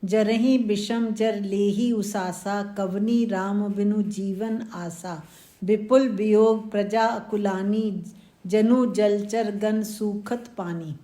जरहि विषम जर लेहि उसासा, कवनी राम बिनु जीवन आसा। विपुल वियोग प्रजा अकुलानी, जनु जलचर गण सूखत पानी।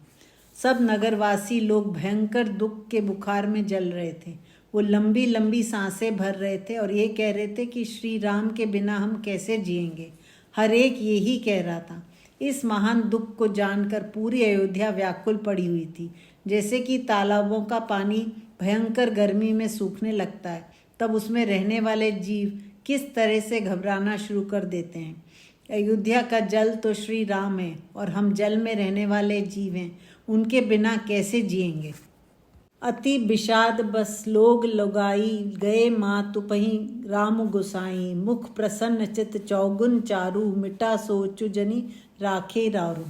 सब नगरवासी लोग भयंकर दुख के बुखार में जल रहे थे। वो लंबी लंबी सांसें भर रहे थे और ये कह रहे थे कि श्री राम के बिना हम कैसे जिएंगे। हर एक यही कह रहा था। इस महान दुख को जानकर पूरी अयोध्या व्याकुल पड़ी हुई थी। जैसे कि तालाबों का पानी भयंकर गर्मी में सूखने लगता है, तब उसमें रहने वाले जीव किस तरह से घबराना शुरू कर देते हैं। अयोध्या का जल तो श्री राम है और हम जल में रहने वाले जीव हैं, उनके बिना कैसे जिएंगे। अति विषाद बस लोग लगाई, गए माँ तुपहि राम गोसाई। मुख प्रसन्न चित चौगुन चारू, मिटा सोचु जनि राखे रारू।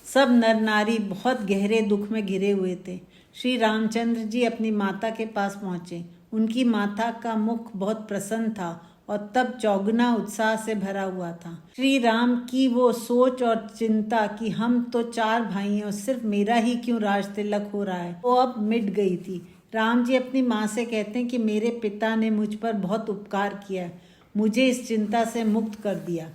सब नर नारी बहुत गहरे दुख में घिरे हुए थे। श्री रामचंद्र जी अपनी माता के पास पहुँचे। उनकी माता का मुख बहुत प्रसन्न था और तब चौगुना उत्साह से भरा हुआ था। श्री राम की वो सोच और चिंता कि हम तो 4 भाई हैं और सिर्फ मेरा ही क्यों राज तिलक हो रहा है, वो अब मिट गई थी। राम जी अपनी माँ से कहते हैं कि मेरे पिता ने मुझ पर बहुत उपकार किया, मुझे इस चिंता से मुक्त कर दिया।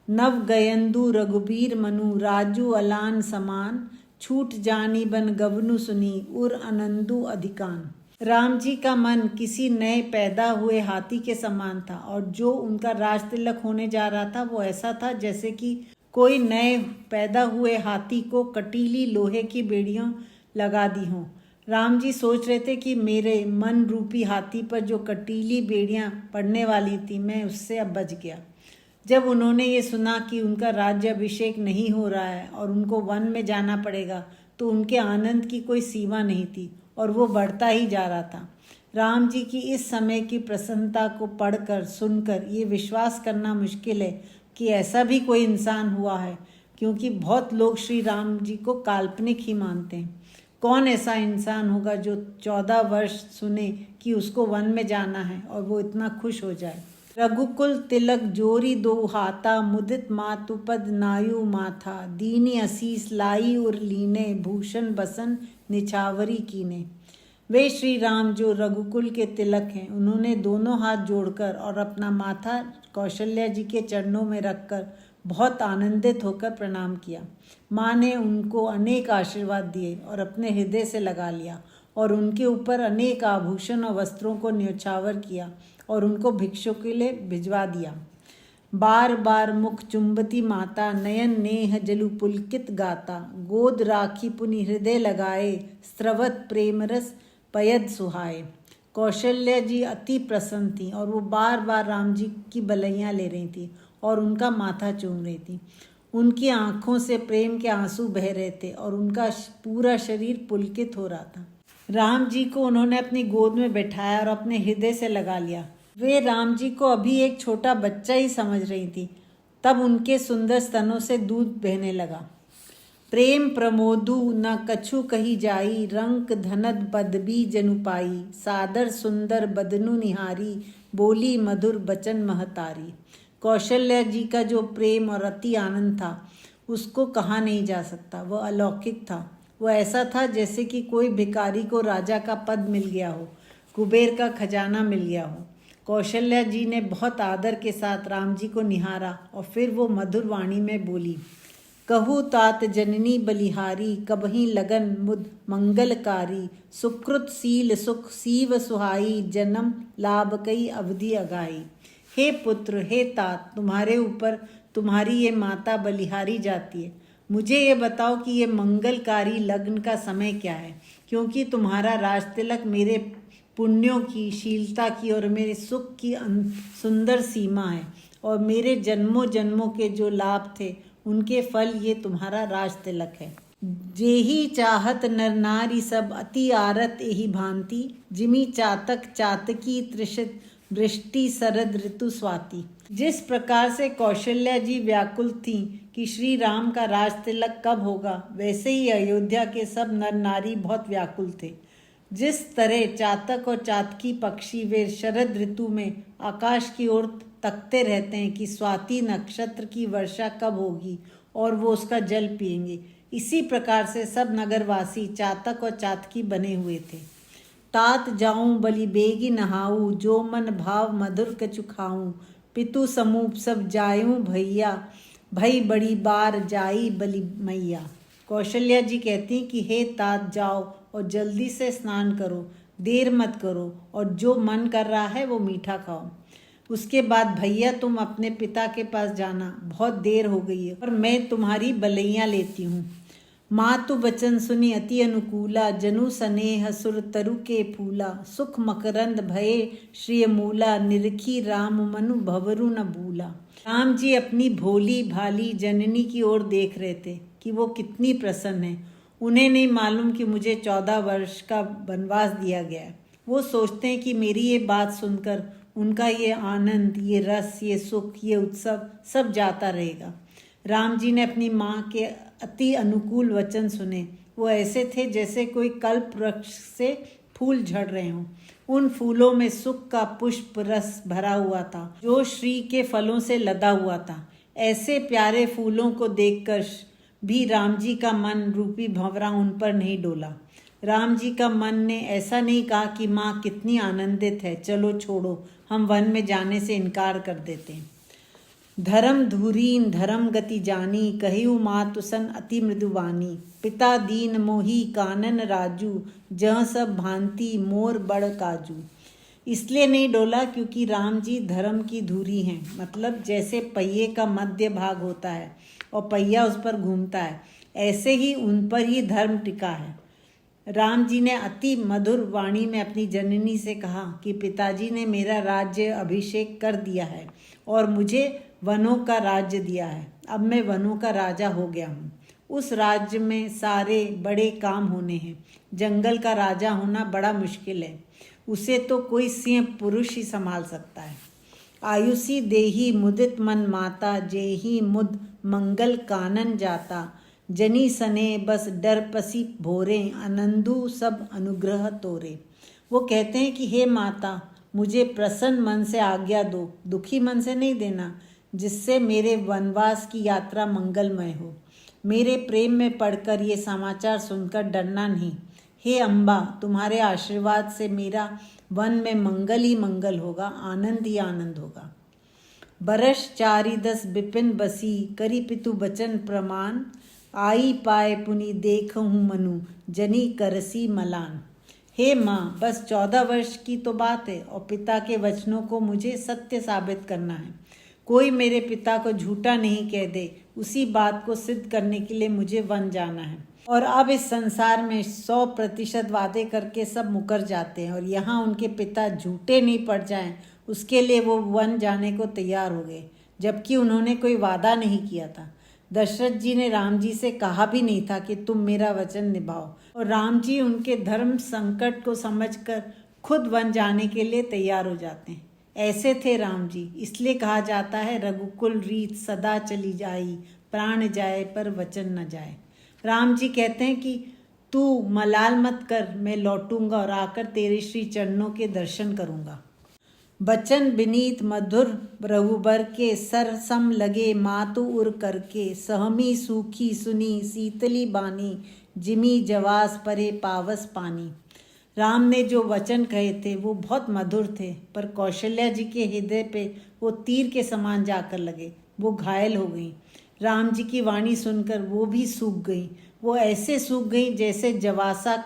नव गयंदु रघुबीर मनु, राजू अलान समान। छूट जानी बन गवनु सुनी, उर आनंदु अधिकान। राम जी का मन किसी नए पैदा हुए हाथी के समान था और जो उनका राज तिलक होने जा रहा था वो ऐसा था जैसे कि कोई नए पैदा हुए हाथी को कटीली लोहे की बेड़ियों लगा दी हों। राम जी सोच रहे थे कि मेरे मन रूपी हाथी पर जो कटीली बेड़ियां पड़ने वाली थी, मैं उससे अब बच गया। जब उन्होंने ये सुना कि उनका राज्य अभिषेक नहीं हो रहा है और उनको वन में जाना पड़ेगा, तो उनके आनंद की कोई सीमा नहीं थी और वो बढ़ता ही जा रहा था। राम जी की इस समय की प्रसन्नता को पढ़कर सुनकर ये विश्वास करना मुश्किल है कि ऐसा भी कोई इंसान हुआ है, क्योंकि बहुत लोग श्री राम जी को काल्पनिक ही मानते हैं। कौन ऐसा इंसान होगा जो 14 वर्ष सुने कि उसको वन में जाना है और वो इतना खुश हो जाए। रघुकुल तिलक जोरी दो हाथा, मुदित मातुपद नायु माथा। दीनी असीस लाई उर लीने, भूषण बसन निछावरी कीने। वे श्री राम जो रघुकुल के तिलक हैं, उन्होंने दोनों हाथ जोड़कर और अपना माथा कौशल्या जी के चरणों में रखकर बहुत आनंदित होकर प्रणाम किया। माँ ने उनको अनेक आशीर्वाद दिए और अपने हृदय से लगा लिया और उनके ऊपर अनेक आभूषण और वस्त्रों को न्योछावर किया और उनको भिक्षु के लिए भिजवा दिया। बार बार मुख चुंबती माता, नयन नेह जलु पुलकित गाता। गोद राखी पुनि हृदय लगाए, स्रवत प्रेम रस पयद सुहाए। कौशल्या जी अति प्रसन्न थी और वो बार बार राम जी की बलैयाँ ले रही थी और उनका माथा चूम रही थी। उनकी आंखों से प्रेम के आंसू बह रहे थे और उनका पूरा शरीर पुलकित हो रहा था। राम जी को उन्होंने अपनी गोद में बैठाया और अपने हृदय से लगा लिया। वे राम जी को अभी एक छोटा बच्चा ही समझ रही थी। तब उनके सुंदर स्तनों से दूध बहने लगा। प्रेम प्रमोदु न कछु कही जाई, रंक धनद पदबी जनु पाई। सादर सुंदर बदनु निहारी, बोली मधुर बचन महतारी। कौशल्या जी का जो प्रेम और अति आनंद था, उसको कहा नहीं जा सकता। वह अलौकिक था। वह ऐसा था जैसे कि कोई भिखारी को राजा का पद मिल गया हो, कुबेर का खजाना मिल गया हो। कौशल्या जी ने बहुत आदर के साथ राम जी को निहारा और फिर वो मधुर वाणी में बोली, कहू तात जननी बलिहारी, कबही लगन मुद मंगलकारी। सुकृत सील सुख सीव सुहाई, जन्म लाभ कई अवधि अगाई। हे पुत्र, हे तात, तुम्हारे ऊपर तुम्हारी ये माता बलिहारी जाती है। मुझे ये बताओ कि ये मंगलकारी लग्न का समय क्या है, क्योंकि तुम्हारा राज तिलक मेरे पुण्यों की, शीलता की और मेरे सुख की सुंदर सीमा है और मेरे जन्मों जन्मों के जो लाभ थे उनके फल ये तुम्हारा राज तिलक है। जेही चाहत नर नारी सब, अति आरत एही भांति। जिमी चातक चातकी त्रिषित, वृष्टि शरद ऋतु स्वाति। जिस प्रकार से कौशल्या जी व्याकुल थीं कि श्री राम का राज तिलक कब होगा, वैसे ही अयोध्या के सब नर नारी बहुत व्याकुल थे। जिस तरह चातक और चातकी पक्षी वे शरद ऋतु में आकाश की ओर तकते रहते हैं कि स्वाति नक्षत्र की वर्षा कब होगी और वो उसका जल पिएंगे, इसी प्रकार से सब नगरवासी चातक और चातकी बने हुए थे। तात जाऊं बलि बेगी नहाऊं, जो मन भाव मधुर कछु खाऊं। पितु समूप सब जायूं भैया, भई बड़ी बार जाई बलि मैया। कौशल्या जी कहती कि हे तात जाओ और जल्दी से स्नान करो, देर मत करो, और जो मन कर रहा है वो मीठा खाओ। उसके बाद भैया तुम अपने पिता के पास जाना, बहुत देर हो गई है और मैं तुम्हारी बलैया लेती हूँ। मातु बचन सुनी अति अनुकूला, जनु सनेह सुर तरु के फूला। सुख मकरंद भये श्रिय मूला, निरखी राम मनु भवरु न भूला। राम जी अपनी भोली भाली जननी की ओर देख रहे थे कि वो कितनी प्रसन्न है। उन्हें नहीं मालूम कि मुझे 14 वर्ष का वनवास दिया गया है। वो सोचते हैं कि मेरी ये बात सुनकर उनका ये आनंद, ये रस, ये सुख, ये उत्सव सब जाता रहेगा। राम जी ने अपनी माँ के अति अनुकूल वचन सुने। वो ऐसे थे जैसे कोई कल्प वृक्ष से फूल झड़ रहे हों। उन फूलों में सुख का पुष्प रस भरा हुआ था, जो श्री के फलों से लदा हुआ था। ऐसे प्यारे फूलों को देखकर भी राम जी का मन रूपी भंवरा उन पर नहीं डोला। राम जी का मन ने ऐसा नहीं कहा कि माँ कितनी आनंदित है, चलो छोड़ो, हम वन में जाने से इनकार कर देते हैं। धर्म धुरीन धर्म गति जानी, कहियु मातुसन अति मृदुवानी। पिता दीन मोही कानन राजू, जह सब भांति मोर बड़ काजू। इसलिए नहीं डोला क्योंकि राम जी धर्म की धुरी हैं, मतलब जैसे पहिए का मध्य भाग होता है और पहिया उस पर घूमता है, ऐसे ही उन पर ही धर्म टिका है। राम जी ने अति मधुर वाणी में अपनी जननी से कहा कि पिताजी ने मेरा राज्य अभिषेक कर दिया है और मुझे वनों का राज्य दिया है। अब मैं वनों का राजा हो गया हूँ। उस राज्य में सारे बड़े काम होने हैं। जंगल का राजा होना बड़ा मुश्किल है, उसे तो कोई सिंह पुरुष ही संभाल सकता है। आयुषी देही मुदित मन माता, जेही मुद मंगल कानन जाता। जनी सने बस डर पसी भोरे, आनंदू सब अनुग्रह तोरे। वो कहते हैं कि हे माता, मुझे प्रसन्न मन से आज्ञा दो, दुखी मन से नहीं देना, जिससे मेरे वनवास की यात्रा मंगलमय हो। मेरे प्रेम में पढ़कर ये समाचार सुनकर डरना नहीं। हे अम्बा, तुम्हारे आशीर्वाद से मेरा वन में मंगल ही मंगल होगा, आनंद ही आनंद होगा। बरस 4-10 बिपिन बसी, करी पितु बचन प्रमाण। आई पाए पुनि देखहूँ मनु, जनी करसी मलान। हे माँ, बस 14 वर्ष की तो बात है और पिता के वचनों को मुझे सत्य साबित करना है। कोई मेरे पिता को झूठा नहीं कह दे, उसी बात को सिद्ध करने के लिए मुझे वन जाना है। और अब इस संसार में 100% वादे करके सब मुकर जाते हैं और यहाँ उनके पिता झूठे नहीं पड़ जाएं, उसके लिए वो वन जाने को तैयार हो गए, जबकि उन्होंने कोई वादा नहीं किया था। दशरथ जी ने राम जी से कहा भी नहीं था कि तुम मेरा वचन निभाओ, और राम जी उनके धर्म संकट को समझकर खुद वन जाने के लिए तैयार हो जाते हैं। ऐसे थे राम जी, इसलिए कहा जाता है रघुकुल रीत सदा चली जाई, प्राण जाए पर वचन न जाए। राम जी कहते हैं कि तू मलाल मत कर, मैं लौटूंगा और आकर तेरे श्री चरणों के दर्शन करूंगा। बचन बिनीत मधुर रघुबर के, सर सम लगे मातु उर करके। सहमी सूखी सुनी शीतली बानी, जिमी जवास परे पावस पानी। राम ने जो वचन कहे थे वो बहुत मधुर थे, पर कौशल्या जी के हृदय पे वो तीर के समान जाकर लगे। वो घायल हो गई। राम जी की वाणी सुनकर वो भी सूख गई। वो ऐसे सूख गई जैसे जवासा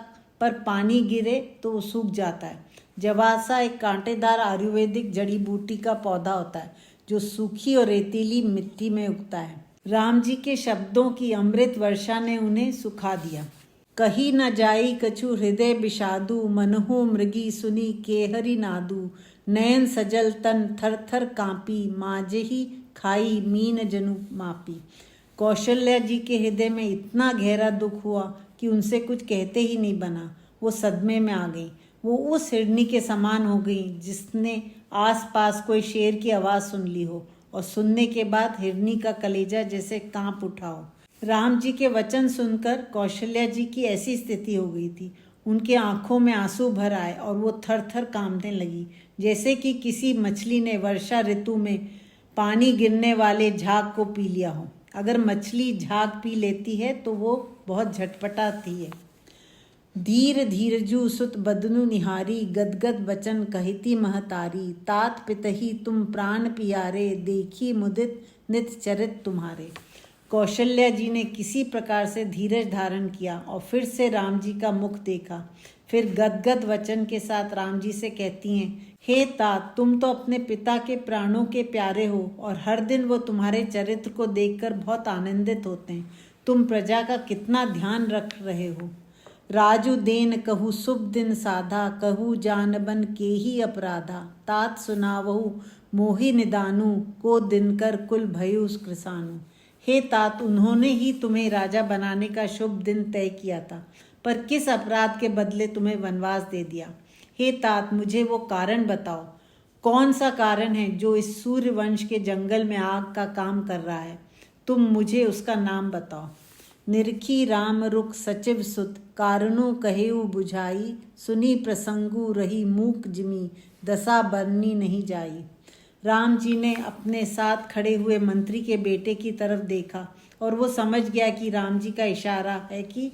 पर पानी गिरे तो वो सूख जाता है। जवासा एक कांटेदार आयुर्वेदिक जड़ी बूटी का पौधा होता है जो सूखी और रेतीली मिट्टी में उगता है। राम जी के शब्दों की अमृत वर्षा ने उन्हें सुखा दिया। कही न जाई कछु हृदय विषादु, मनहु मृगी सुनी केहरी नादू। नयन सजल तन थर थर कांपी, माजही खाई मीन जनु मापी। कौशल्या जी के हृदय में इतना गहरा दुख हुआ कि उनसे कुछ कहते ही नहीं बना। वो सदमे में आ गई। वो उस हिरनी के समान हो गई जिसने आसपास कोई शेर की आवाज़ सुन ली हो और सुनने के बाद हिरनी का कलेजा जैसे कांप उठा हो। राम जी के वचन सुनकर कौशल्या जी की ऐसी स्थिति हो गई थी। उनके आंखों में आंसू भर आए और वो थर थर कांपने लगी, जैसे कि किसी मछली ने वर्षा ऋतु में पानी गिरने वाले झाग को पी लिया हो। अगर मछली झाग पी लेती है तो वो बहुत झटपटाती है। धीर धीरजु सुत बदनु निहारी, गदगद वचन कहती महतारी। तात पितहि तुम प्राण पियारे, देखी मुदित नित चरित तुम्हारे। कौशल्या जी ने किसी प्रकार से धीरज धारण किया और फिर से राम जी का मुख देखा। फिर गदगद वचन के साथ राम जी से कहती हैं, हे तात, तुम तो अपने पिता के प्राणों के प्यारे हो और हर दिन वो तुम्हारे चरित्र को देखकर बहुत आनंदित होते हैं। तुम प्रजा का कितना ध्यान रख रहे हो। राजू देन कहू शुभ दिन साधा, कहू जानबन के ही अपराधा। तात सुनावहु मोहि निदानु, को दिनकर कुल भयु कृसानु। हे तात, उन्होंने ही तुम्हें राजा बनाने का शुभ दिन तय किया था, पर किस अपराध के बदले तुम्हें वनवास दे दिया। हे तात, मुझे वो कारण बताओ, कौन सा कारण है जो इस सूर्यवंश के जंगल में आग का काम कर रहा है। तुम मुझे उसका नाम बताओ। निरखी राम रुख सचिव सुत, कारणों कहेऊ बुझाई। सुनी प्रसंगु रही मूक जिमी, दशा बरनी नहीं जाई। राम जी ने अपने साथ खड़े हुए मंत्री के बेटे की तरफ देखा और वो समझ गया कि राम जी का इशारा है कि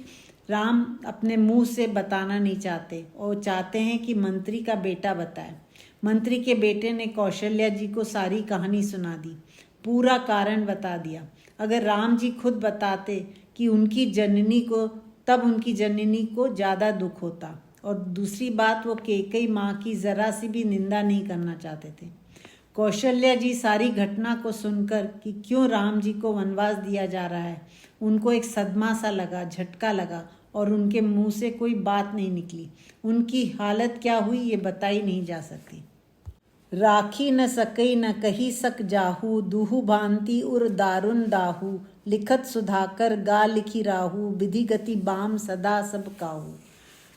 राम अपने मुंह से बताना नहीं चाहते और चाहते हैं कि मंत्री का बेटा बताए। मंत्री के बेटे ने कौशल्या जी को सारी कहानी सुना दी, पूरा कारण बता दिया। अगर राम जी खुद बताते कि उनकी जननी को, तब उनकी जननी को ज़्यादा दुख होता। और दूसरी बात, वो कैकेयी माँ की ज़रा सी भी निंदा नहीं करना चाहते थे। कौशल्या जी सारी घटना को सुनकर कि क्यों राम जी को वनवास दिया जा रहा है, उनको एक सदमा सा लगा, झटका लगा और उनके मुंह से कोई बात नहीं निकली। उनकी हालत क्या हुई ये बताई नहीं जा सकती। राखी न सकई न कही सक जाहू, दूहु भांति उर दारुन दाहू। लिखत सुधाकर गा लिखी राहू, विधि गति बाम सदा सब काहू।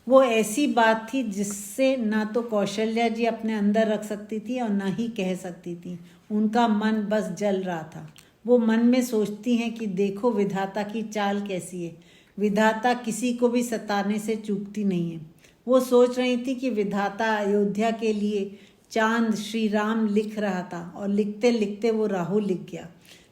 वो ऐसी बात थी जिससे ना तो कौशल्या जी अपने अंदर रख सकती थी और ना ही कह सकती थी। उनका मन बस जल रहा था। वो मन में सोचती हैं कि देखो विधाता की चाल कैसी है। विधाता किसी को भी सताने से चूकती नहीं है। वो सोच रही थी कि विधाता अयोध्या के लिए चांद श्री राम लिख रहा था और लिखते लिखते वो राहु लिख गया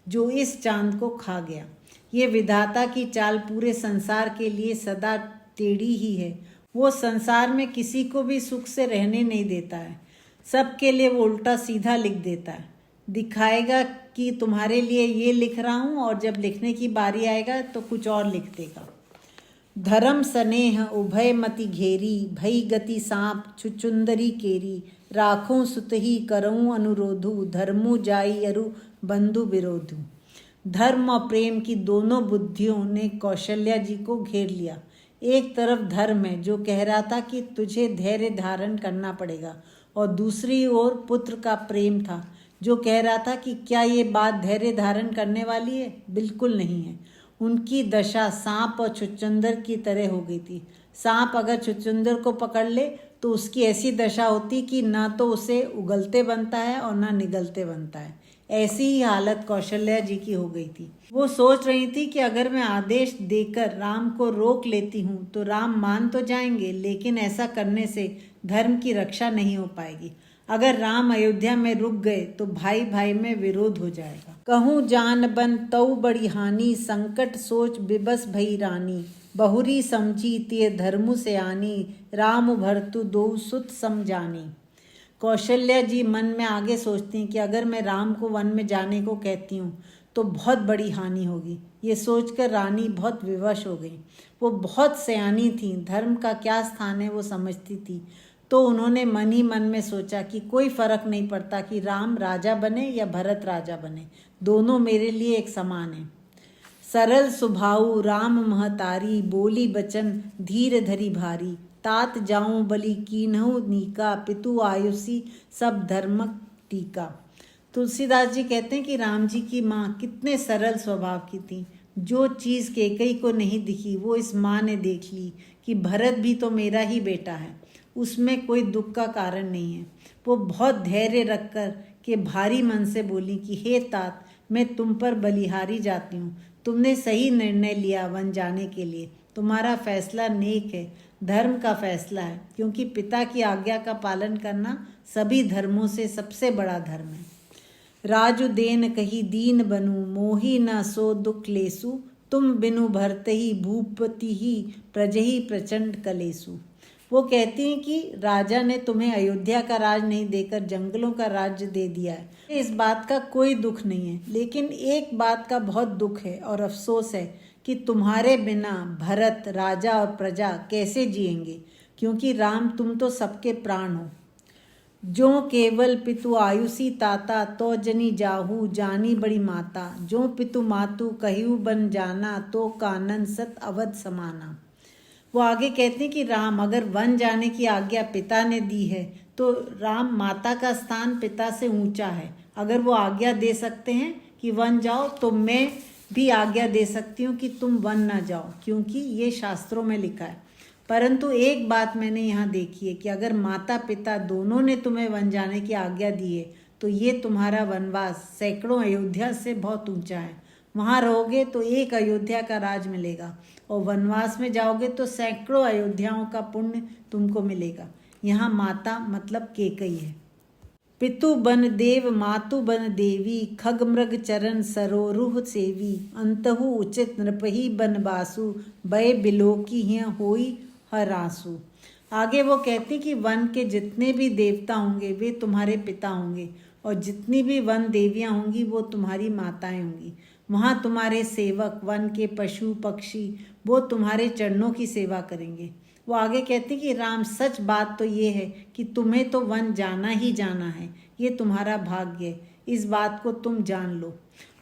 जो इस चांद को खा गया। ये विधाता की चाल पूरे संसार के लिए सदा टेढ़ी ही है। वो संसार में किसी को भी सुख से रहने नहीं देता है। सबके लिए वो उल्टा सीधा लिख देता है। दिखाएगा कि तुम्हारे लिए ये लिख रहा हूँ और जब लिखने की बारी आएगा तो कुछ और लिख देगा। धर्म स्नेह उभय मति घेरी, भई गति सांप छुचुंदरी केरी। राखों सुतही करऊँ अनुरोधु, धर्मु जाई अरु बंधु विरोधु। धर्म और प्रेम की दोनों बुद्धियों ने कौशल्या जी को घेर लिया। एक तरफ धर्म है जो कह रहा था कि तुझे धैर्य धारण करना पड़ेगा, और दूसरी ओर पुत्र का प्रेम था जो कह रहा था कि क्या ये बात धैर्य धारण करने वाली है। बिल्कुल नहीं है। उनकी दशा सांप और छुचुंदर की तरह हो गई थी। सांप अगर छुचुंदर को पकड़ ले तो उसकी ऐसी दशा होती कि ना तो उसे उगलते बनता है और ना निगलते बनता है। ऐसी ही हालत कौशल्या जी की हो गई थी। वो सोच रही थी कि अगर मैं आदेश देकर राम को रोक लेती हूँ तो राम मान तो जाएंगे, लेकिन ऐसा करने से धर्म की रक्षा नहीं हो पाएगी। अगर राम अयोध्या में रुक गए तो भाई भाई में विरोध हो जाएगा। कहूँ जान बन तऊ बड़ी हानि, संकट सोच बिबस भई रानी। बहुरी समझी तिय धर्मु से आनी, राम भरतु दो सुत समझानी। कौशल्या जी मन में आगे सोचती हैं कि अगर मैं राम को वन में जाने को कहती हूँ तो बहुत बड़ी हानि होगी। ये सोचकर रानी बहुत विवश हो गई। वो बहुत सयानी थी, धर्म का क्या स्थान है वो समझती थी। तो उन्होंने मन ही मन में सोचा कि कोई फर्क नहीं पड़ता कि राम राजा बने या भरत राजा बने, दोनों मेरे लिए एक समान है। सरल सुभाऊ राम महतारी, बोली बचन धीर धरी भारी। तात जाऊं बलि कीन्हु नीका, पितु आयुषी सब धर्म टीका। तुलसीदास जी कहते हैं कि राम जी की माँ कितने सरल स्वभाव की थी। जो चीज़ कैकेयी को नहीं दिखी वो इस माँ ने देख ली कि भरत भी तो मेरा ही बेटा है, उसमें कोई दुख का कारण नहीं है। वो बहुत धैर्य रखकर के भारी मन से बोली कि हे तात, मैं तुम पर बलिहारी जाती हूँ। तुमने सही निर्णय लिया वन जाने के लिए। तुम्हारा फैसला नेक है, धर्म का फैसला है, क्योंकि पिता की आज्ञा का पालन करना सभी धर्मों से सबसे बड़ा धर्म है। राजु देन कही दीन बनू, मोही न सो दुख लेसु। तुम बिनु भरत ही भूपति ही प्रजहि प्रचंड कलेसु। वो कहती हैं कि राजा ने तुम्हें अयोध्या का राज नहीं देकर जंगलों का राज्य दे दिया है। इस बात का कोई दुख नहीं है, लेकिन एक बात का बहुत दुख है और अफसोस है कि तुम्हारे बिना भरत राजा और प्रजा कैसे जिएंगे, क्योंकि राम तुम तो सबके प्राण हो। जो केवल पितु आयुषी ताता तो जनी जाहू जानी बड़ी माता, जो पितु मातु कहू बन जाना तो कानन सत अवध समाना। वो आगे कहते हैं कि राम अगर वन जाने की आज्ञा पिता ने दी है तो राम माता का स्थान पिता से ऊंचा है। अगर वो आज्ञा दे सकते हैं कि वन जाओ तो मैं भी आज्ञा दे सकती हूँ कि तुम वन ना जाओ, क्योंकि ये शास्त्रों में लिखा है। परंतु एक बात मैंने यहाँ देखी है कि अगर माता पिता दोनों ने तुम्हें वन जाने की आज्ञा दी है तो ये तुम्हारा वनवास सैकड़ों अयोध्या से बहुत ऊंचा है। वहाँ रहोगे तो एक अयोध्या का राज मिलेगा और वनवास में जाओगे तो सैकड़ों अयोध्याओं का पुण्य तुमको मिलेगा। यहाँ माता मतलब केकई है। पितु बन देव मातु बन देवी, खग मृग चरण सरोरुह सेवी, अंतहु उचित नृपहि बन बासु, भय बिलोकी हिय होई हरासु। आगे वो कहती कि वन के जितने भी देवता होंगे वे तुम्हारे पिता होंगे और जितनी भी वन देवियां होंगी वो तुम्हारी माताएं होंगी। वहाँ तुम्हारे सेवक वन के पशु पक्षी वो तुम्हारे चरणों की सेवा करेंगे। वो आगे कहते कि राम सच बात तो ये है कि तुम्हें तो वन जाना ही जाना है, ये तुम्हारा भाग्य है, इस बात को तुम जान लो।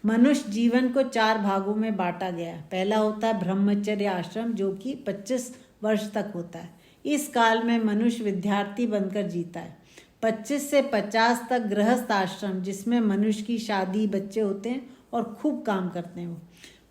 मनुष्य जीवन को 4 भागों में बांटा गया है। पहला होता है ब्रह्मचर्य आश्रम जो कि 25 वर्ष तक होता है। इस काल में मनुष्य विद्यार्थी बनकर जीता है। 25 से 50 तक गृहस्थ आश्रम जिसमें मनुष्य की शादी बच्चे होते हैं और खूब काम करते हैं। वो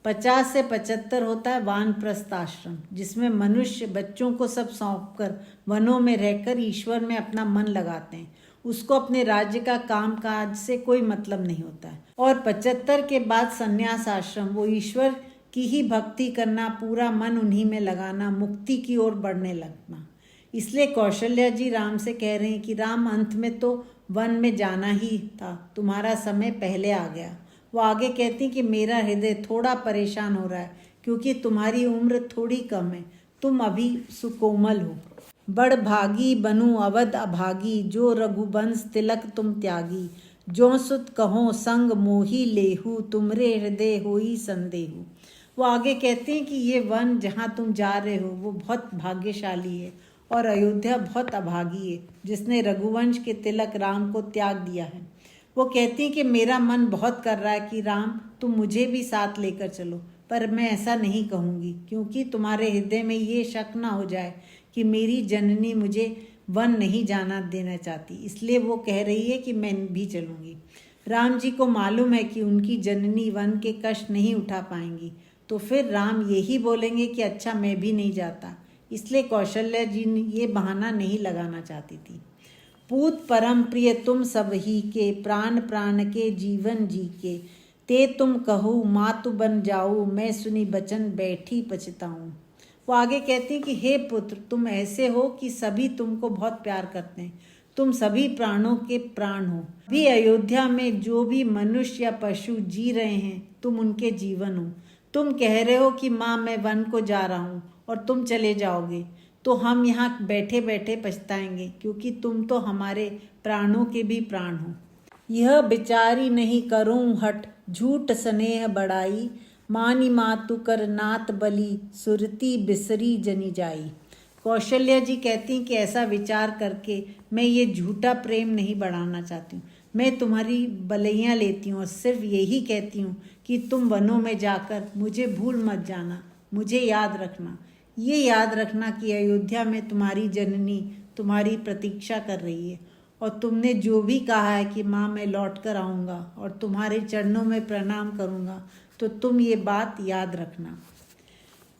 50 से 75 होता है वानप्रस्थ आश्रम जिसमें मनुष्य बच्चों को सब सौंपकर वनों में रहकर ईश्वर में अपना मन लगाते हैं। उसको अपने राज्य का काम काज से कोई मतलब नहीं होता है। और 75 के बाद संन्यास आश्रम, वो ईश्वर की ही भक्ति करना, पूरा मन उन्हीं में लगाना, मुक्ति की ओर बढ़ने लगना। इसलिए कौशल्या जी राम से कह रहे हैं कि राम अंत में तो वन में जाना ही था, तुम्हारा समय पहले आ गया। वो आगे कहती कि मेरा हृदय थोड़ा परेशान हो रहा है क्योंकि तुम्हारी उम्र थोड़ी कम है, तुम अभी सुकोमल हो। बड़ भागी बनूं अवध अभागी, जो रघुवंश तिलक तुम त्यागी, जो सुत कहो संग मोही लेहू, तुमरे हृदय होई संदेहू। वो आगे कहते हैं कि ये वन जहाँ तुम जा रहे हो वो बहुत भाग्यशाली है और अयोध्या बहुत अभागी है जिसने रघुवंश के तिलक राम को त्याग दिया है। वो कहती हैं कि मेरा मन बहुत कर रहा है कि राम तुम मुझे भी साथ लेकर चलो, पर मैं ऐसा नहीं कहूँगी क्योंकि तुम्हारे हृदय में ये शक ना हो जाए कि मेरी जननी मुझे वन नहीं जाना देना चाहती, इसलिए वो कह रही है कि मैं भी चलूँगी। राम जी को मालूम है कि उनकी जननी वन के कष्ट नहीं उठा पाएंगी, तो फिर राम यही बोलेंगे कि अच्छा मैं भी नहीं जाता, इसलिए कौशल्या जी ये बहाना नहीं लगाना चाहती थी। पूत परम प्रिय तुम सब ही के, प्राण प्राण के जीवन जी के, ते तुम कहो मातु बन जाऊँ, मैं सुनी बचन बैठी पछताऊँ। वो आगे कहती हैं कि हे पुत्र तुम ऐसे हो कि सभी तुमको बहुत प्यार करते हैं, तुम सभी प्राणों के प्राण हो। भी अयोध्या में जो भी मनुष्य या पशु जी रहे हैं तुम उनके जीवन हो। तुम कह रहे हो कि माँ मैं वन को जा रहा हूँ और तुम चले जाओगे तो हम यहाँ बैठे बैठे पछताएंगे क्योंकि तुम तो हमारे प्राणों के भी प्राण हो। यह विचारी नहीं करूँ हट, झूठ स्नेह बढ़ाई, मानी मातु कर नात बलि, सुरती बिसरी जनी जाई। कौशल्या जी कहती हैं कि ऐसा विचार करके मैं ये झूठा प्रेम नहीं बढ़ाना चाहती हूँ। मैं तुम्हारी बलैयाँ लेती हूँ और सिर्फ यही कहती हूँ कि तुम वनों में जाकर मुझे भूल मत जाना, मुझे याद रखना। ये याद रखना कि अयोध्या में तुम्हारी जननी तुम्हारी प्रतीक्षा कर रही है और तुमने जो भी कहा है कि माँ मैं लौट कर आऊँगा और तुम्हारे चरणों में प्रणाम करूँगा, तो तुम ये बात याद रखना।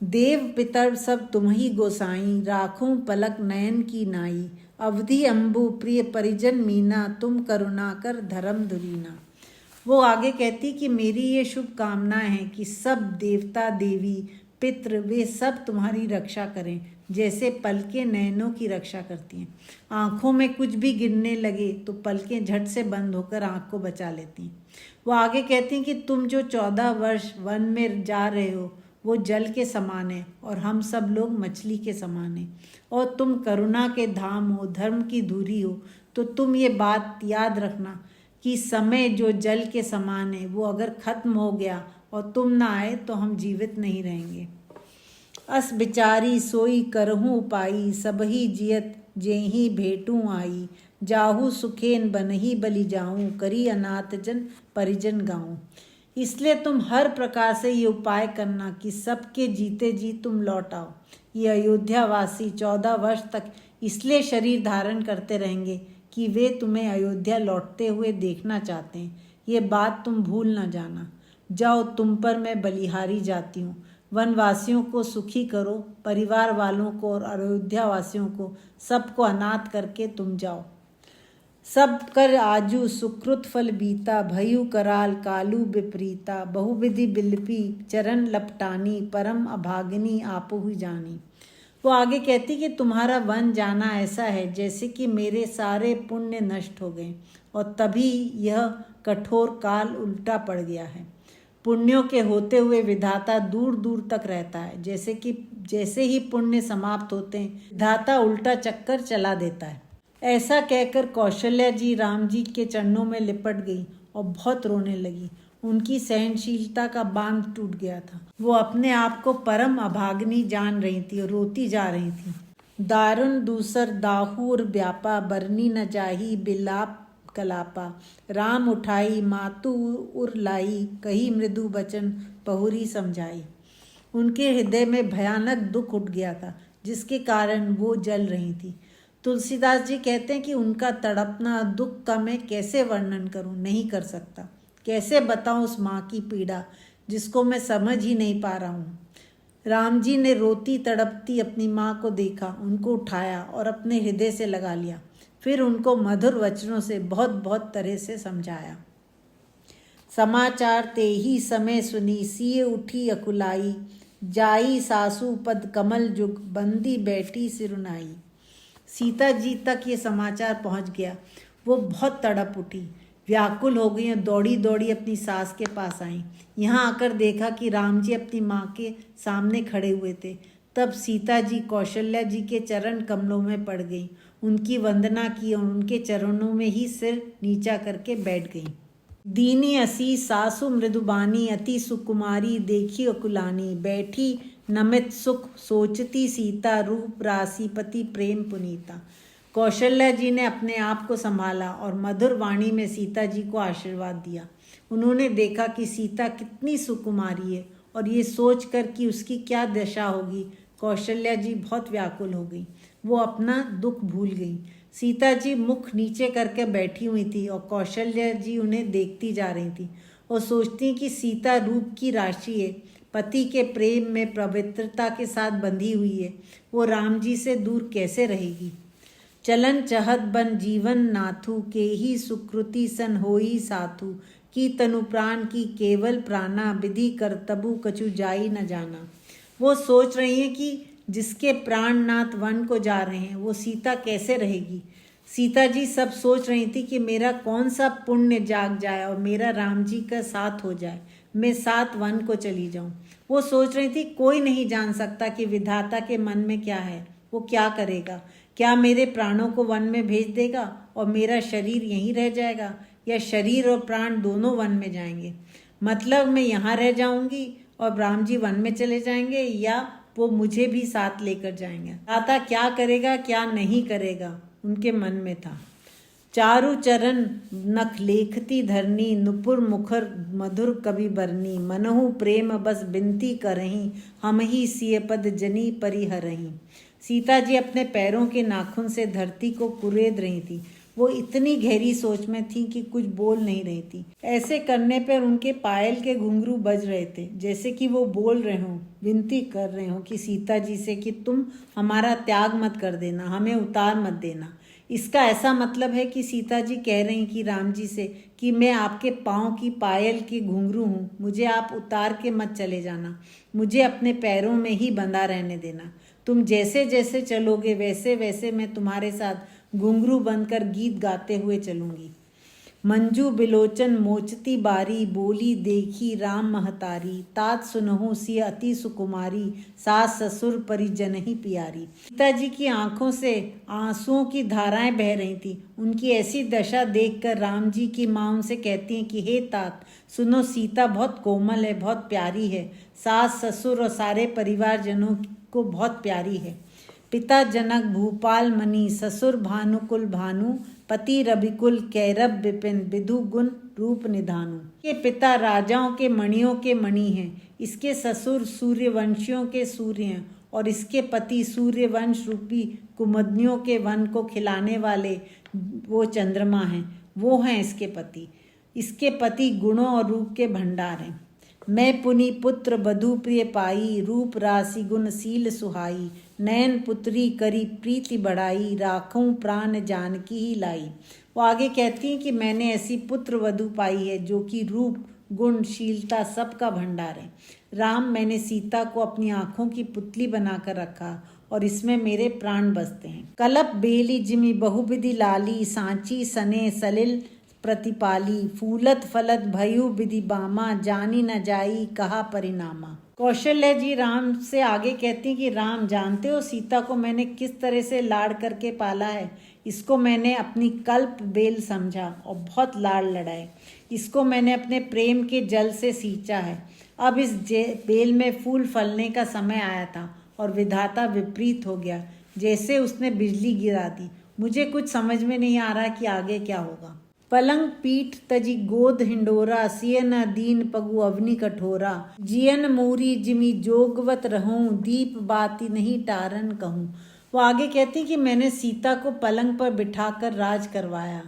देव पितर सब तुम ही गोसाई, राखूं पलक नयन की नाई, अवधि अम्बु प्रिय परिजन मीना, तुम करुणा कर धर्म धुरीना। वो आगे कहती कि मेरी ये शुभ कामनाएं हैं कि सब देवता देवी पितृ वे सब तुम्हारी रक्षा करें जैसे पलकें नयनों की रक्षा करती हैं। आँखों में कुछ भी गिरने लगे तो पलकें झट से बंद होकर आँख को बचा लेती हैं। वो आगे कहती हैं कि तुम जो 14 वर्ष वन में जा रहे हो वो जल के समान है और हम सब लोग मछली के समान हैं। और तुम करुणा के धाम हो, धर्म की धुरी हो, तो तुम ये बात याद रखना कि समय जो जल के समान है वो अगर खत्म हो गया और तुम ना आए तो हम जीवित नहीं रहेंगे। अस बिचारी सोई करहूँ उपाई, सबही जियत जेही भेटूँ आई। जाहू सुखेन बनही बलि जाऊँ, करी अनाथ जन परिजन गाऊँ। इसलिए तुम हर प्रकार से ये उपाय करना कि सबके जीते जी तुम लौट आओ। ये अयोध्यावासी 14 वर्ष तक इसलिए शरीर धारण करते रहेंगे कि वे तुम्हें अयोध्या लौटते हुए देखना चाहते हैं। ये बात तुम भूल न जाना। जाओ, तुम पर मैं बलिहारी जाती हूँ। वनवासियों को सुखी करो, परिवार वालों को और अयोध्या वासियों को सबको अनाथ करके तुम जाओ। सब कर आजू सुकृत फल बीता, भयु कराल कालू विपरीता। बहुविधि बिलपी चरण लपटानी, परम अभागिनी आपो ही जानी। वो आगे कहती कि तुम्हारा वन जाना ऐसा है जैसे कि मेरे सारे पुण्य नष्ट हो गए और तभी यह कठोर काल उल्टा पड़ गया है। पुण्यों के होते हुए विधाता दूर दूर तक रहता है, जैसे ही पुण्य समाप्त होते हैं विधाता उल्टा चक्कर चला देता है। ऐसा कहकर कौशल्या जी राम जी के चरणों में लिपट गई और बहुत रोने लगी। उनकी सहनशीलता का बांध टूट गया था। वो अपने आप को परम अभागिनी जान रही थी और रोती जा रही थी। दारुण दूसर दाहूर व्यापा, बरनी न जाही बिलाप कलापा। राम उठाई मातु उर लाई, कही मृदु बचन पहुरी समझाई। उनके हृदय में भयानक दुख उठ गया था जिसके कारण वो जल रही थी। तुलसीदास जी कहते हैं कि उनका तड़पना, दुख का मैं कैसे वर्णन करूं, नहीं कर सकता। कैसे बताऊं उस माँ की पीड़ा जिसको मैं समझ ही नहीं पा रहा हूँ। राम जी ने रोती तड़पती अपनी माँ को देखा, उनको उठाया और अपने हृदय से लगा लिया। फिर उनको मधुर वचनों से बहुत बहुत तरह से समझाया। समाचार ते ही समय सुनी, सिए उठी अकुलाई। जाई सासू पद कमल जुग, बंदी बैठी सिरुनाई। सीता जी तक ये समाचार पहुंच गया। वो बहुत तड़प उठी, व्याकुल हो गई और दौड़ी दौड़ी अपनी सास के पास आई। यहाँ आकर देखा कि राम जी अपनी माँ के सामने खड़े हुए थे। तब सीता जी कौशल्या जी के चरण कमलों में पड़ गई, उनकी वंदना की और उनके चरणों में ही सिर नीचा करके बैठ गई। दीनी असी सासु मृदुबानी, अति सुकुमारी देखी अकुलानी। बैठी नमित सुख सोचती सीता, रूप राशिपति प्रेम पुनीता। कौशल्या जी ने अपने आप को संभाला और मधुर वाणी में सीता जी को आशीर्वाद दिया। उन्होंने देखा कि सीता कितनी सुकुमारी है और ये सोचकर कि उसकी क्या दशा होगी, कौशल्या जी बहुत व्याकुल हो गई। वो अपना दुख भूल गई। सीता जी मुख नीचे करके बैठी हुई थी और कौशल्या जी उन्हें देखती जा रही थी और सोचती कि सीता रूप की राशि है, पति के प्रेम में पवित्रता के साथ बंधी हुई है, वो राम जी से दूर कैसे रहेगी। चलन चहत बन जीवन नाथू, के ही सुकृति सन होई साथू। की तनु प्राण की केवल प्राणा, विधि कर तबु कछु जाई न जाना। वो सोच रही है कि जिसके प्राणनाथ वन को जा रहे हैं वो सीता कैसे रहेगी। सीता जी सब सोच रही थी कि मेरा कौन सा पुण्य जाग जाए और मेरा राम जी का साथ हो जाए, मैं साथ वन को चली जाऊं। वो सोच रही थी कोई नहीं जान सकता कि विधाता के मन में क्या है, वो क्या करेगा। क्या मेरे प्राणों को वन में भेज देगा और मेरा शरीर यहीं रह जाएगा, या शरीर और प्राण दोनों वन में जाएंगे। मतलब मैं यहाँ रह जाऊंगी और राम जी वन में चले जाएंगे, या वो मुझे भी साथ लेकर जाएंगे। दाता क्या करेगा क्या नहीं करेगा उनके मन में था। चारु चरण नख लेखती धरनी, नुपुर मुखर मधुर कवि बरनी। मनहु प्रेम बस बिनती करही, हम ही सिय पद जनी परिहरही। सीता जी अपने पैरों के नाखून से धरती को कुरेद रही थी। वो इतनी गहरी सोच में थी कि कुछ बोल नहीं रही थी। ऐसे करने पर उनके पायल के घुंघरू बज रहे थे, जैसे कि वो बोल रहे हों, विनती कर रहे हों कि सीता जी से कि तुम हमारा त्याग मत कर देना, हमें उतार मत देना। इसका ऐसा मतलब है कि सीता जी कह रही कि राम जी से कि मैं आपके पाँव की पायल के घुंघरू हूँ, मुझे आप उतार के मत चले जाना, मुझे अपने पैरों में ही बंधा रहने देना। तुम जैसे जैसे चलोगे वैसे वैसे मैं तुम्हारे साथ घुंघरू बनकर गीत गाते हुए चलूंगी। मंजू बिलोचन मोचती बारी, बोली देखी राम महतारी, तात सुनहु सी अति सुकुमारी, सास ससुर परिजन ही प्यारी। पिताजी की आंखों से आंसुओं की धाराएं बह रही थी। उनकी ऐसी दशा देखकर राम जी की माँ उनसे कहती हैं कि हे तात, सुनो, सीता बहुत कोमल है, बहुत प्यारी है, सास ससुर और सारे परिवारजनों को बहुत प्यारी है। पिता जनक भूपाल मणि, ससुर भानुकुल भानु, पति रविकुल कैरब विपिन, विधु गुण रूप निधानु। ये पिता राजाओं के मणियों के मणि हैं, इसके ससुर सूर्यवंशियों के सूर्य हैं और इसके पति सूर्यवंश रूपी कुमुदनियों के वन को खिलाने वाले वो चंद्रमा हैं, वो हैं इसके पति। इसके पति गुणों और रूप के भंडार हैं। मैं पुनि पुत्र बधु प्रिय पाई, रूप राशि गुण शील सुहाई, नयन पुत्री करी प्रीति बढ़ाई, राखूं प्राण जानकी ही लाई। वो आगे कहती हैं कि मैंने ऐसी पुत्र वधु पाई है जो कि रूप गुण शीलता सबका भंडार है। राम, मैंने सीता को अपनी आंखों की पुतली बनाकर रखा और इसमें मेरे प्राण बसते हैं। कलप बेली जिमी बहुविधि लाली, सांची सने सलिल प्रतिपाली, फूलत फलत भयु विधि बामा, जानी न जाई कहा परिणामा। कौशल्य जी राम से आगे कहती हैं कि राम, जानते हो सीता को मैंने किस तरह से लाड़ करके पाला है। इसको मैंने अपनी कल्प बेल समझा और बहुत लाड़ लड़ाए। इसको मैंने अपने प्रेम के जल से सींचा है। अब इस बेल में फूल फलने का समय आया था और विधाता विपरीत हो गया, जैसे उसने बिजली गिरा दी। मुझे कुछ समझ में नहीं आ रहा कि आगे क्या होगा। पलंग पीठ तजी गोद हिंडोरा, सियन दीन पगु अवनी कठोरा, जियन मूरी जिमी जोगवत रहूं, दीप बाती नहीं टारन कहूं। वो आगे कहती कि मैंने सीता को पलंग पर बिठाकर राज करवाया,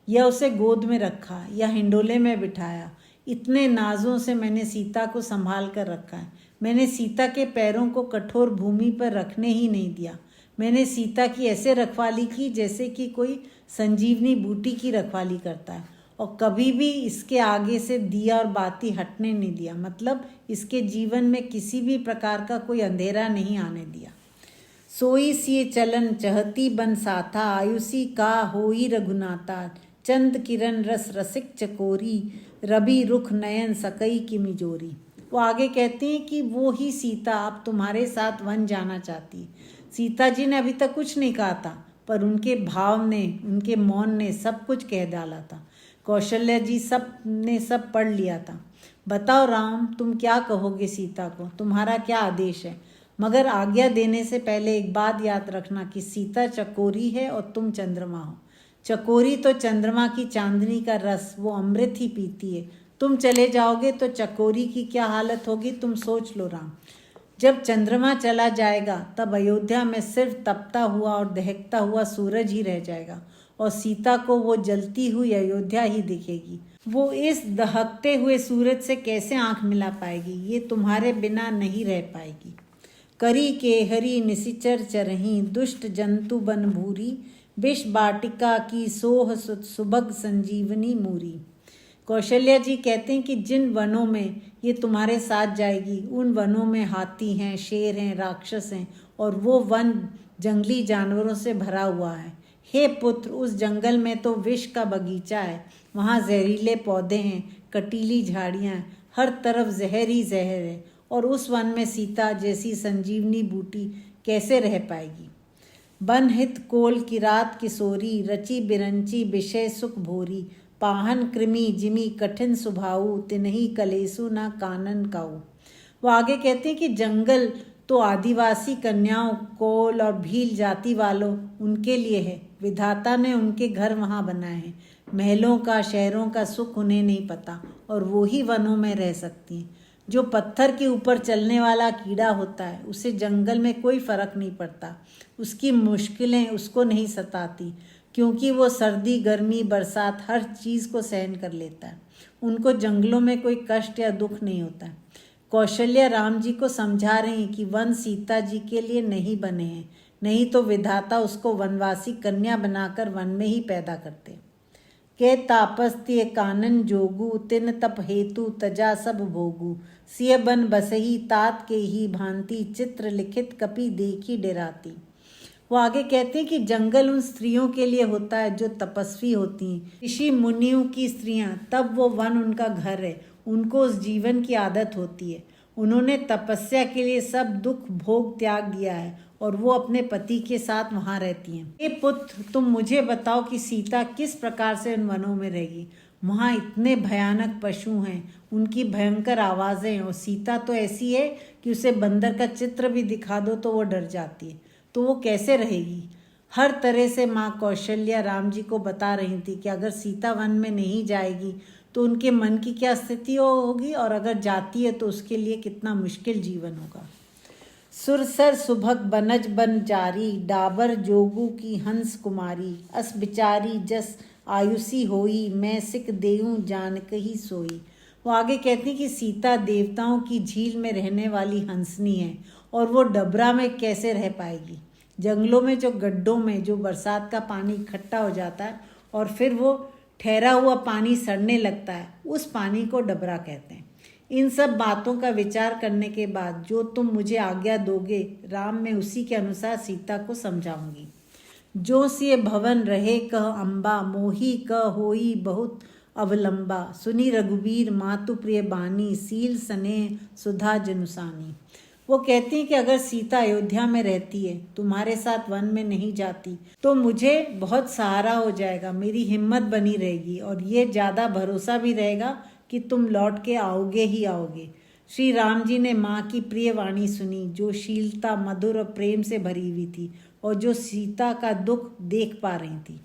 या उसे गोद में रखा या हिंडोले में बिठाया। इतने नाजों से मैंने सीता को संभाल कर रखा है। मैंने सीता के पैरों को कठोर भूमि पर रखने ही नहीं दिया। मैंने सीता की ऐसे रखवाली की जैसे कि कोई संजीवनी बूटी की रखवाली करता है, और कभी भी इसके आगे से दिया और बाती हटने नहीं दिया। मतलब इसके जीवन में किसी भी प्रकार का कोई अंधेरा नहीं आने दिया। सोई सिए चलन चहती बन साथा, आयुषी का होई रघुनाथा, चंद किरण रस रसिक चकोरी, रवि रुख नयन सकई की मिजोरी। वो आगे कहते हैं कि वो ही सीता अब तुम्हारे साथ वन जाना चाहती है। सीता जी ने अभी तक कुछ नहीं कहा था, पर उनके भाव ने, उनके मौन ने सब कुछ कह डाला था। कौशल्य जी सब पढ़ लिया था। बताओ राम, तुम क्या कहोगे सीता को, तुम्हारा क्या आदेश है। मगर आज्ञा देने से पहले एक बात याद रखना कि सीता चकोरी है और तुम चंद्रमा हो। चकोरी तो चंद्रमा की चांदनी का रस, वो अमृत ही पीती है। तुम चले जाओगे तो चकोरी की क्या हालत होगी, तुम सोच लो राम। जब चंद्रमा चला जाएगा तब अयोध्या में सिर्फ तपता हुआ और दहकता हुआ सूरज ही रह जाएगा, और सीता को वो जलती हुई अयोध्या ही दिखेगी। वो इस दहकते हुए सूरज से कैसे आंख मिला पाएगी, ये तुम्हारे बिना नहीं रह पाएगी। करी के हरी निशिचर चरही, दुष्ट जंतु बन भूरी, विष बाटिका की सोह सुभग संजीवनी मूरी। कौशल्या जी कहते हैं कि जिन वनों में ये तुम्हारे साथ जाएगी, उन वनों में हाथी हैं, शेर हैं, राक्षस हैं, और वो वन जंगली जानवरों से भरा हुआ है। हे पुत्र, उस जंगल में तो विष का बगीचा है। वहाँ जहरीले पौधे हैं, कटीली झाड़ियाँ हैं, हर तरफ जहर ही जहर है, और उस वन में सीता जैसी संजीवनी बूटी कैसे रह पाएगी। बन हित कोल की रात किशोरी, रची बिरंची विषय सुख भोरी, पाहन कृमि जिमी कठिन सुभाऊ, तिन्ही कलेसु न कानन काऊ। वो आगे कहते हैं कि जंगल तो आदिवासी कन्याओं, कोल और भील जाति वालों, उनके लिए है। विधाता ने उनके घर वहाँ बनाए हैं। महलों का, शहरों का सुख उन्हें नहीं पता, और वो ही वनों में रह सकती हैं। जो पत्थर के ऊपर चलने वाला कीड़ा होता है, उसे जंगल में कोई फर्क नहीं पड़ता। उसकी मुश्किलें उसको नहीं सताती, क्योंकि वो सर्दी, गर्मी, बरसात हर चीज़ को सहन कर लेता है। उनको जंगलों में कोई कष्ट या दुख नहीं होता है। कौशल्या राम जी को समझा रही हैं कि वन सीता जी के लिए नहीं बने हैं, नहीं तो विधाता उसको वनवासी कन्या बनाकर वन में ही पैदा करते। के तापस्त्य कानन जोगू, तिन तप हेतु तजा सब भोगू, सिय बन बसही तात के ही भांति, चित्र लिखित कपि देखी डेराती। वो आगे कहते हैं कि जंगल उन स्त्रियों के लिए होता है जो तपस्वी होती हैं, ऋषि मुनियों की स्त्रियां, तब वो वन उनका घर है। उनको उस जीवन की आदत होती है। उन्होंने तपस्या के लिए सब दुख भोग त्याग दिया है और वो अपने पति के साथ वहाँ रहती हैं। हे पुत्र, तुम मुझे बताओ कि सीता किस प्रकार से उन वनों में रहेगी। वहाँ इतने भयानक पशु हैं, उनकी भयंकर आवाज़ें हैं, और सीता तो ऐसी है कि उसे बंदर का चित्र भी दिखा दो तो वो डर जाती है। तो वो कैसे रहेगी। हर तरह से माँ कौशल्या राम जी को बता रही थी कि अगर सीता वन में नहीं जाएगी तो उनके मन की क्या स्थिति होगी, और अगर जाती है तो उसके लिए कितना मुश्किल जीवन होगा। सुरसर सुभग बनज बन जारी, डाबर जोगू की हंस कुमारी, अस बिचारी जस आयुषी होई, मैं सिक देऊं जानक ही सोई। वो आगे कहती कि सीता देवताओं की झील में रहने वाली हंसनी है, और वो डबरा में कैसे रह पाएगी। जंगलों में जो गड्ढों में जो बरसात का पानी इकट्ठा हो जाता है और फिर वो ठहरा हुआ पानी सड़ने लगता है, उस पानी को डबरा कहते हैं। इन सब बातों का विचार करने के बाद जो तुम मुझे आज्ञा दोगे राम, मैं उसी के अनुसार सीता को समझाऊंगी। जो सिय भवन रहे कह अम्बा, मोही कह होई बहुत अवलंबा, सुनी रघुबीर मातु प्रिय बानी, सील सने सुधा जनुसानी। वो कहती हैं कि अगर सीता अयोध्या में रहती है, तुम्हारे साथ वन में नहीं जाती, तो मुझे बहुत सहारा हो जाएगा, मेरी हिम्मत बनी रहेगी और ये ज़्यादा भरोसा भी रहेगा कि तुम लौट के आओगे ही आओगे। श्री राम जी ने माँ की प्रिय वाणी सुनी, जो शीलता, मधुर और प्रेम से भरी हुई थी और जो सीता का दुख देख पा रही थी।